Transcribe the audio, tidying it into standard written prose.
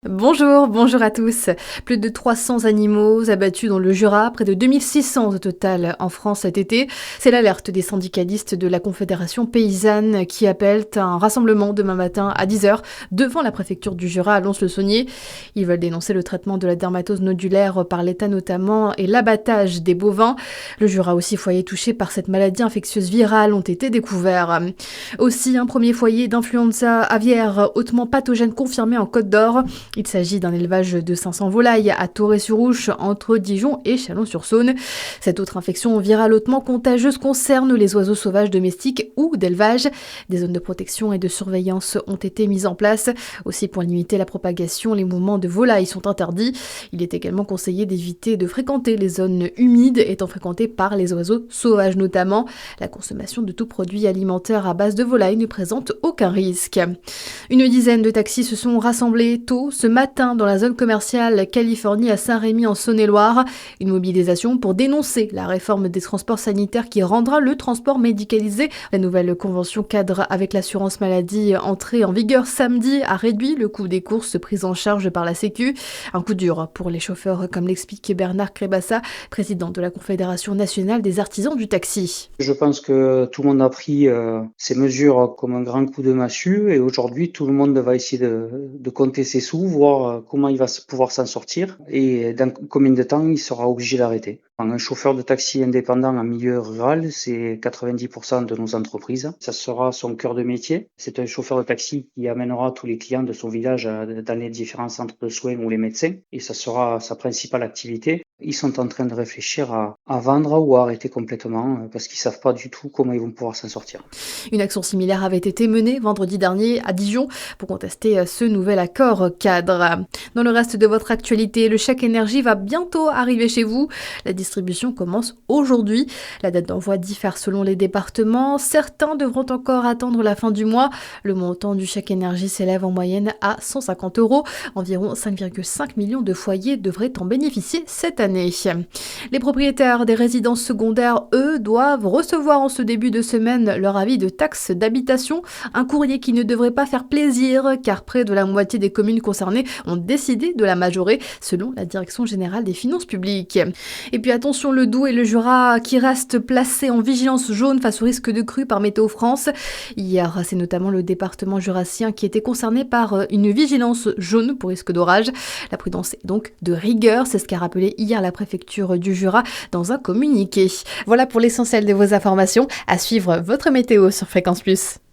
Bonjour à tous. Plus de 300 animaux abattus dans le Jura, près de 2600 au total en France cet été. C'est l'alerte des syndicalistes de la Confédération paysanne qui appellent à un rassemblement demain matin à 10h devant la préfecture du Jura à Lons-le-Saunier. Ils veulent dénoncer le traitement de la dermatose nodulaire par l'État notamment et l'abattage des bovins. Le Jura aussi, foyer touché par cette maladie infectieuse virale, ont été découverts. Aussi, un premier foyer d'influenza aviaire hautement pathogène confirmé en Côte d'Or. Il s'agit d'un élevage de 500 volailles à Torrey-sur-Ouche, entre Dijon et Chalon-sur-Saône. Cette autre infection virale hautement contagieuse concerne les oiseaux sauvages domestiques ou d'élevage. Des zones de protection et de surveillance ont été mises en place. Aussi, pour limiter la propagation, les mouvements de volailles sont interdits. Il est également conseillé d'éviter de fréquenter les zones humides étant fréquentées par les oiseaux sauvages notamment. La consommation de tout produit alimentaire à base de volailles ne présente aucun risque. Une dizaine de taxis se sont rassemblés tôt ce matin dans la zone commerciale Californie à Saint-Rémy en Saône-et-Loire. Une mobilisation pour dénoncer la réforme des transports sanitaires qui rendra le transport médicalisé. La nouvelle convention cadre avec l'assurance maladie entrée en vigueur samedi a réduit le coût des courses prises en charge par la Sécu. Un coup dur pour les chauffeurs, comme l'explique Bernard Crébassa, président de la Confédération nationale des artisans du taxi. Je pense que tout le monde a pris ces mesures comme un grand coup de massue et aujourd'hui tout le monde va essayer de compter ses sous, voir comment il va pouvoir s'en sortir et dans combien de temps il sera obligé d'arrêter. Un chauffeur de taxi indépendant en milieu rural, c'est 90% de nos entreprises. Ça sera son cœur de métier. C'est un chauffeur de taxi qui amènera tous les clients de son village dans les différents centres de soins ou les médecins et ça sera sa principale activité. Ils sont en train de réfléchir à vendre ou à arrêter complètement parce qu'ils savent pas du tout comment ils vont pouvoir s'en sortir. Une action similaire avait été menée vendredi dernier à Dijon pour contester ce nouvel accord cadre. Dans le reste de votre actualité, le chèque énergie va bientôt arriver chez vous. La distribution commence aujourd'hui. La date d'envoi diffère selon les départements. Certains devront encore attendre la fin du mois. Le montant du chèque énergie s'élève en moyenne à 150 €. Environ 5,5 millions de foyers devraient en bénéficier cette année. Les propriétaires des résidences secondaires, eux, doivent recevoir en ce début de semaine leur avis de taxe d'habitation. Un courrier qui ne devrait pas faire plaisir car près de la moitié des communes concernées ont décidé de la majorer selon la Direction générale des finances publiques. Et puis attention, le Doubs et le Jura qui restent placés en vigilance jaune face au risque de crue par Météo France. Hier, c'est notamment le département jurassien qui était concerné par une vigilance jaune pour risque d'orage. La prudence est donc de rigueur, c'est ce qu'a rappelé hier la préfecture du Jura dans un communiqué. Voilà pour l'essentiel de vos informations. À suivre votre météo sur Fréquence Plus.